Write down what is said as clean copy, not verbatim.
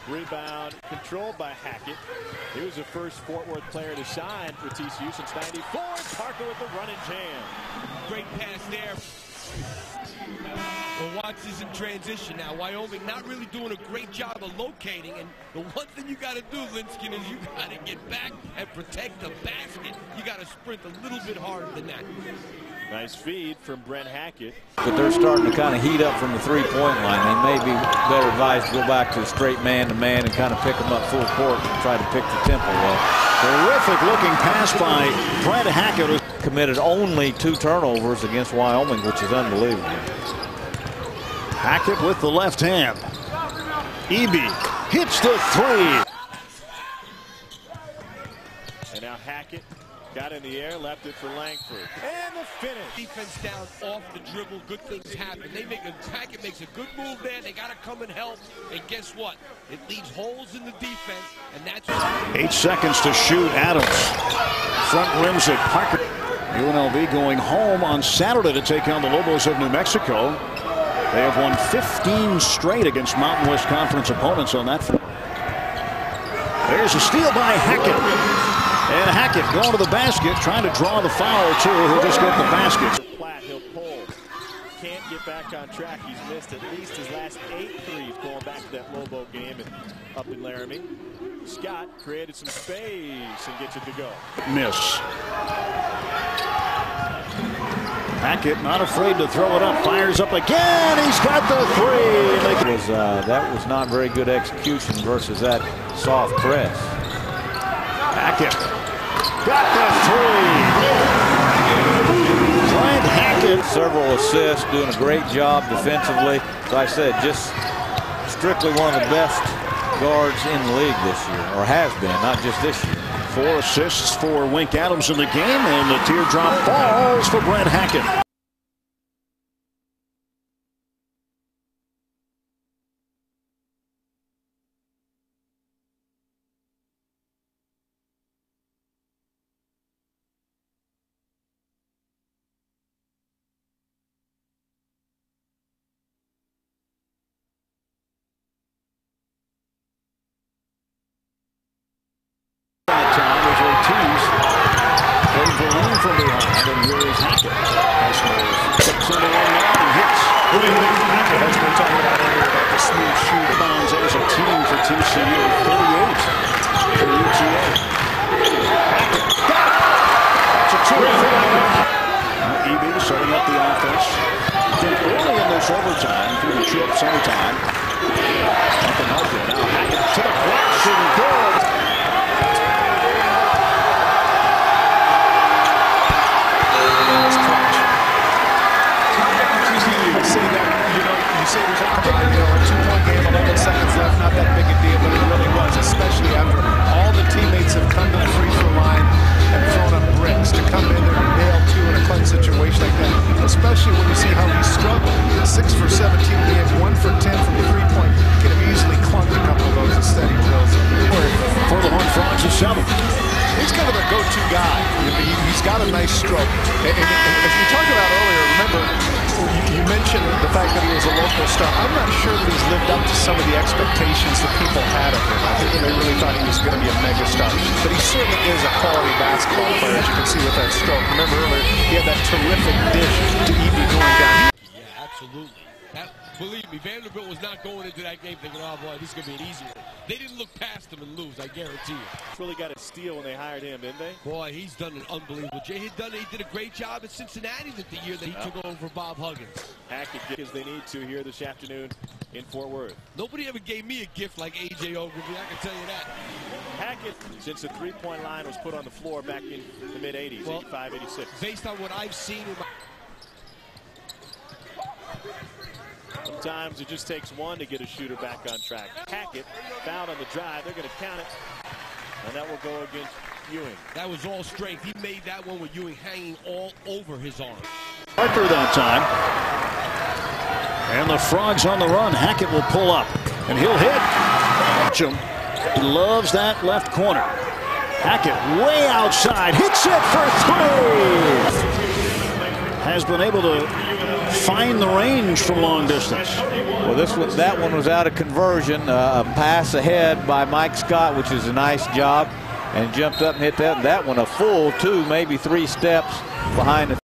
Rebound controlled by Hackett. He was the first Fort Worth player to sign with TCU since '94. Parker with the running jam. Great pass there. Well, watch this in transition now. Wyoming not really doing a great job of locating, and the one thing you got to do, Linskin, is you got to get back and protect the basket. You got to sprint a little bit harder than that. Nice feed from Brent Hackett. But they're starting to kind of heat up from the three-point line. They may be better advised to go back to the straight man-to-man and kind of pick them up full court and try to pick the tempo up. Terrific looking pass by Brent Hackett. Committed only 2 turnovers against Wyoming, which is unbelievable. Hackett with the left hand. Eby hits the 3. And now Hackett got in the air, left it for Langford. And the finish. Defense down off the dribble, good things happen. Hackett makes a good move there. They got to come and help. And guess what? It leaves holes in the defense, and that's 8 seconds to shoot. Adams front rims it. Parker. UNLV going home on Saturday to take on the Lobos of New Mexico. They have won 15 straight against Mountain West Conference opponents on that front. There's a steal by Hackett. And Hackett going to the basket, trying to draw the foul, too. He'll just get the basket. Platt, he'll pull. Can't get back on track. He's missed at least his last 8 threes going back to that Lobo game and up in Laramie. Scott created some space and gets it to go. Miss. Hackett not afraid to throw it up. Fires up again. He's got the 3. That was not very good execution versus that soft press. Hackett got the 3. Brent Hackett. Several assists, doing a great job defensively. As I said, just strictly one of the best guards in the league this year, or has been, not just this year. 4 assists for Wink Adams in the game, and the teardrop falls for Brent Hackett. From behind, and here is Hackett. Steps into one now and hits. That's what we're talking about earlier about the smooth shoot. Rebounds as a team for TCU. 48 for UTA. Hackett got it. That's a 2. Now Eby setting up the offense. Then early in this overtime through the chips overtime. Nothing helping. Now Hackett to the glass and good. A 2-point game, 11 seconds left, not that big a deal, but it really was, especially after all the teammates have come to the free throw line and thrown up bricks. To come in there and nail 2 in a clutch situation like that, especially when you see how he struggled. 6 for 17 games, 1 for 10 from the 3-point. Could have easily clunked a couple of those instead he drills. For the Horned Frogs is 7. He's kind of a go-to guy. He's got a nice stroke. And as we talked about earlier, remember, you mentioned the fact that he was a local star. I'm not sure that he's lived up to some of the expectations that people had of him. I think that they really thought he was going to be a megastar. But he certainly is a quality basketball player, as you can see with that stroke. Remember earlier, he had that terrific dish to Eby going down. Yeah, absolutely. Believe me, Vanderbilt was not going into that game thinking, oh boy, this is going to be an easy one. They didn't look past him and lose, I guarantee you. Really got a steal when they hired him, didn't they? Boy, he's done an unbelievable job. He did a great job at Cincinnati the year that he took over Bob Huggins. Hackett gets they need to here this afternoon in Fort Worth. Nobody ever gave me a gift like A.J. Ogilvy, I can tell you that. Hackett, since the 3-point line was put on the floor back in the mid-'80s, well, 85, 86. Based on what I've seen in my... Sometimes it just takes one to get a shooter back on track. Hackett fouled on the drive. They're going to count it. And that will go against Ewing. That was all strength. He made that one with Ewing hanging all over his arm. Parker that time. And the Frogs on the run. Hackett will pull up. And he'll hit. He loves that left corner. Hackett way outside. Hits it for 3. Has been able to find the range from long distance. Well, that one was out of conversion. A pass ahead by Mike Scott, which is a nice job, and jumped up and hit that. That one a full 2, maybe 3 steps behind the